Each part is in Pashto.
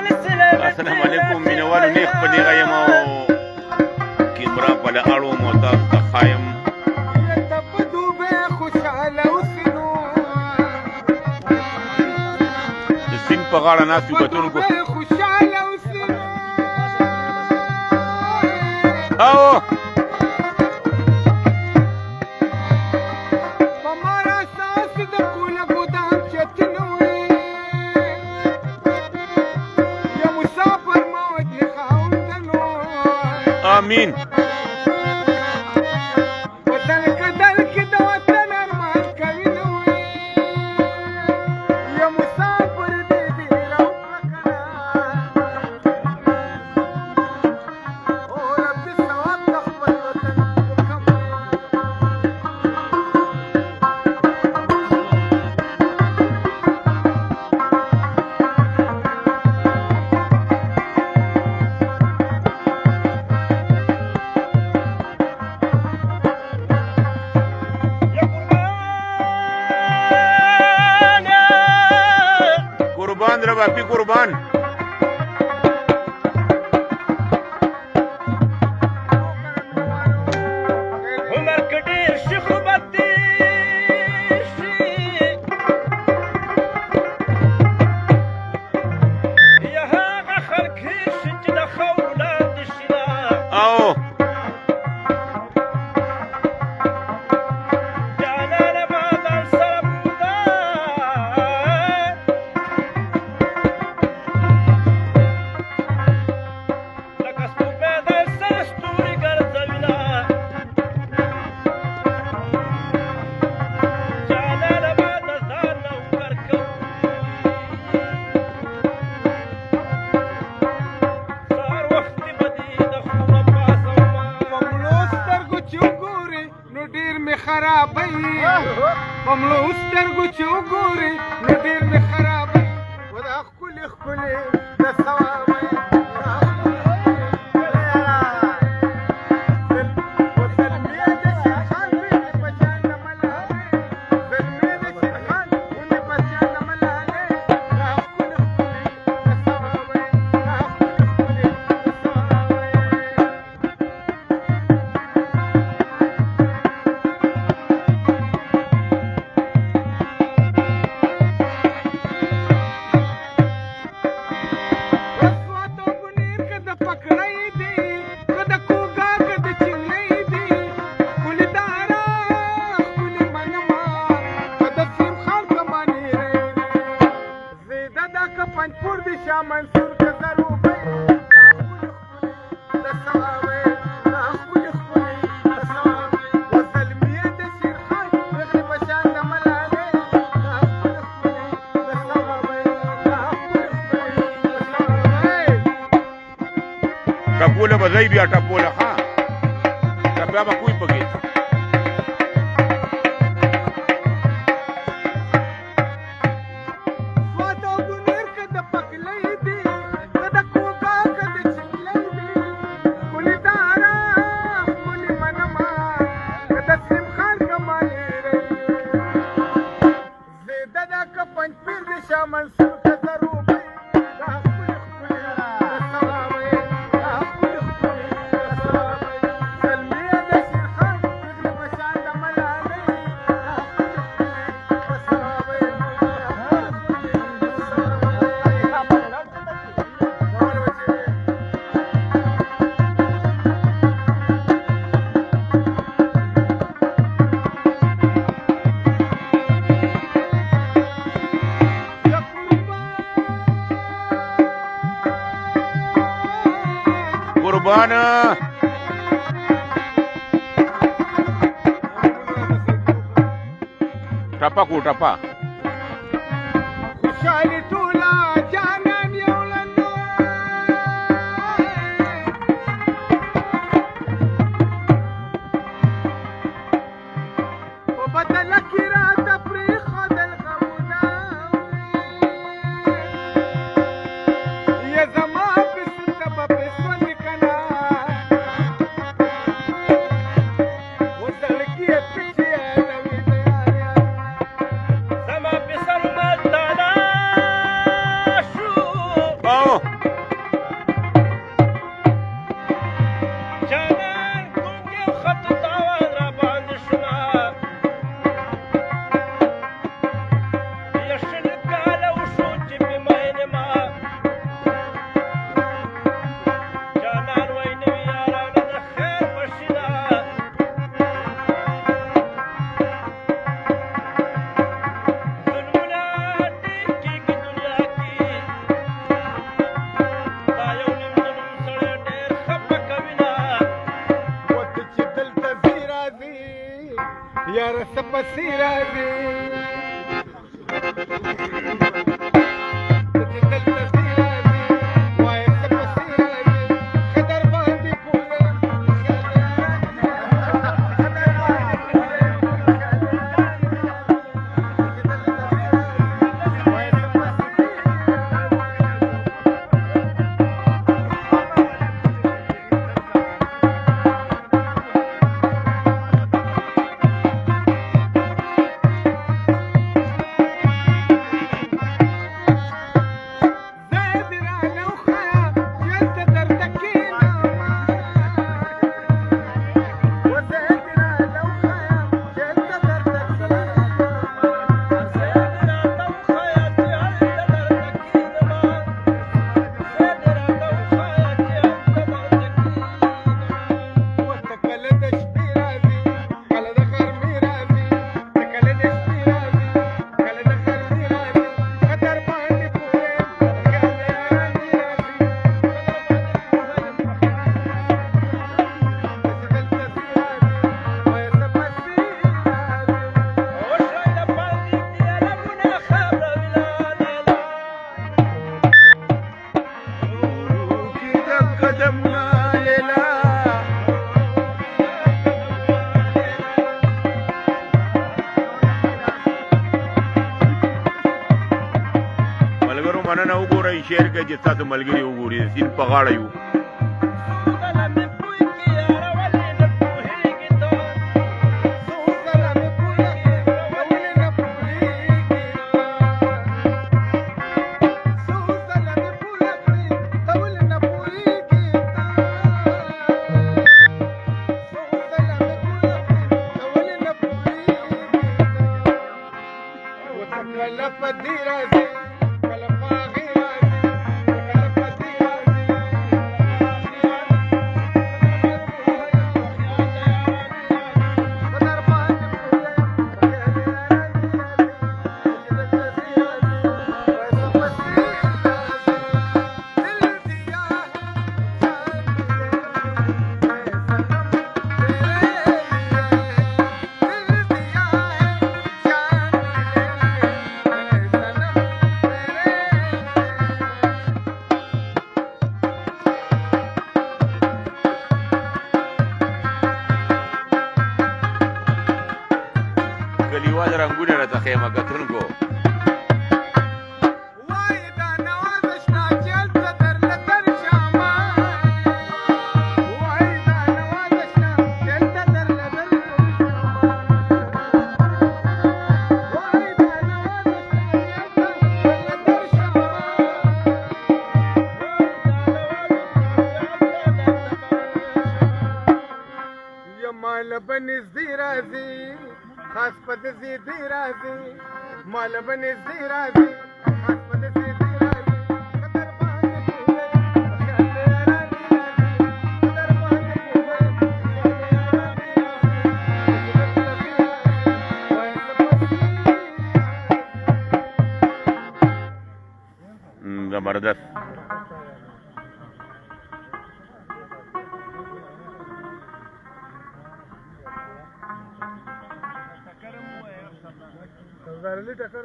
السلام علیکم مینوالو نیک په دې غیم او کیمرا په له اړو مو تاسو ته ښایم د سیند په غاړه ناست یو کتونکو او آمین قربان را باپی قربان عمر کډیر شیخ بدی یا هغه خلک چې د خولاد شیدا او خرابي بملو سترګو چې وګوري نو ډېر مې خرابي ودا ښکلي ښکلي د ثوابي پنجپور دی شاه منصور که ضروبی د ثوابی د ښکلي ښکلي د ثوابی وسلمیې د شیرخان پېغلې په شان د ملالۍ د ښکلي ښکلي د ثوابی د ښکلي ښکلي د ثوابی ټپوله به ځای بیا ټپوله ښه ټپیا به کوی پکې شاه منصور که ضروبی د ښکلي ښکلي د ثوابی د ښکلي ښکلي د ثوابی سلمیې د شیرخان پېغلې په شان د ملالۍ د ښکلي ښکلي د ثوابی د ښکلي ښکلي د قربان ټپه کو ټپه خوشحالي ټوله جانان یو لنده په بدله کې راته پرېښودل غمونه یا زما پسې ته به پسولې که نه وزړګي یې پچې یادوي د یار یار زما پسر مدانا پسې راځي مننه وګورئ شعر کې چې تاسو ملګري وګورئ د سیند په غاړه یو کلیوال رنګونه راته خیمه کتونکو خاص په دې دی راځي مال باندې دی راځي خاص په دې دی راځي قدر باندې پوهه خیال راځي قدر باندې پوهه زبردست غرلی ټکر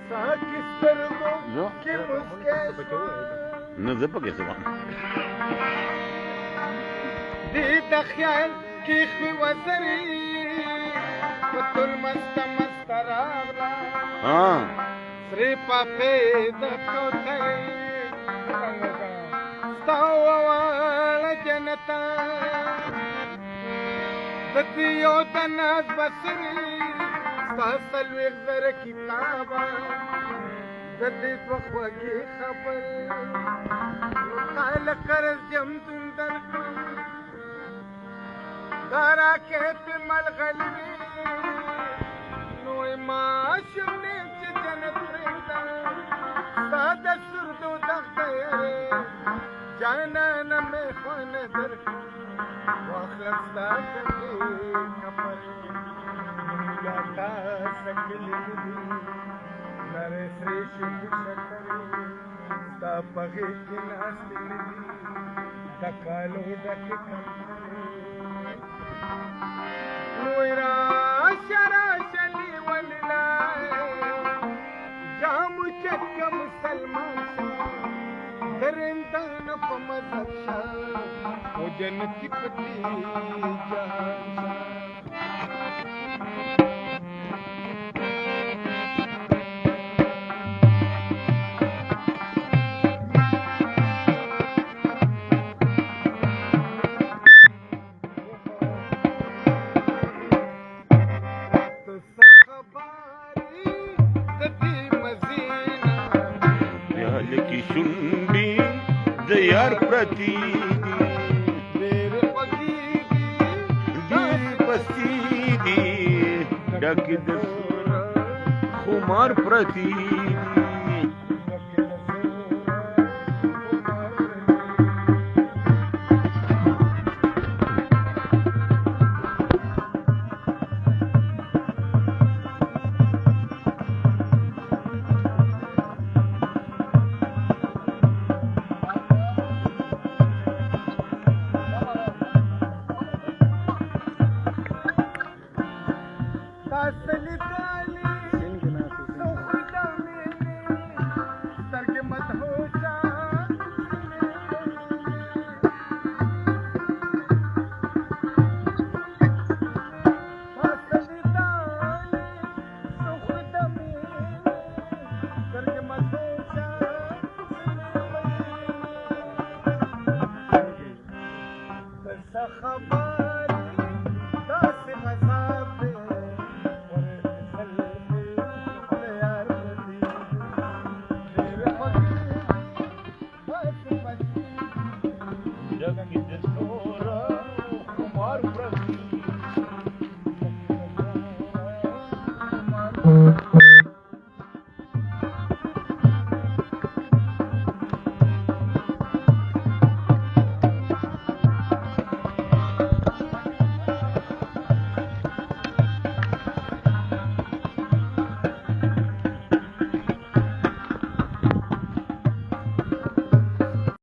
ساکي سترګو کې مسکه نه زه پکې څه دې د خیال کې خو وزري پتل مست مست راغلا سری پاپې د کوټه ستاوه جنتا دتیو تناز بسری ساسل وغزر کتابا ددی فخوگی خبر خالق کرز جم دندر دارا کہت ملغلوی نوی معاشمی چی جنت ریتا ساده سردو دختیره جانا نمی خوان درک واخلصتا کبھی کمر یاتا سکلی نرے سریشن شکری ستا پغی کی ناسلی دکالو دکی کم وراش راشلي ولله جام چک مسلمان درندان په مذهب شاه او جنتی پتی جان لکی شونډې د یار پرتی ډېر خوږېږي ډېر پستی دي ډکې د خمار پرتی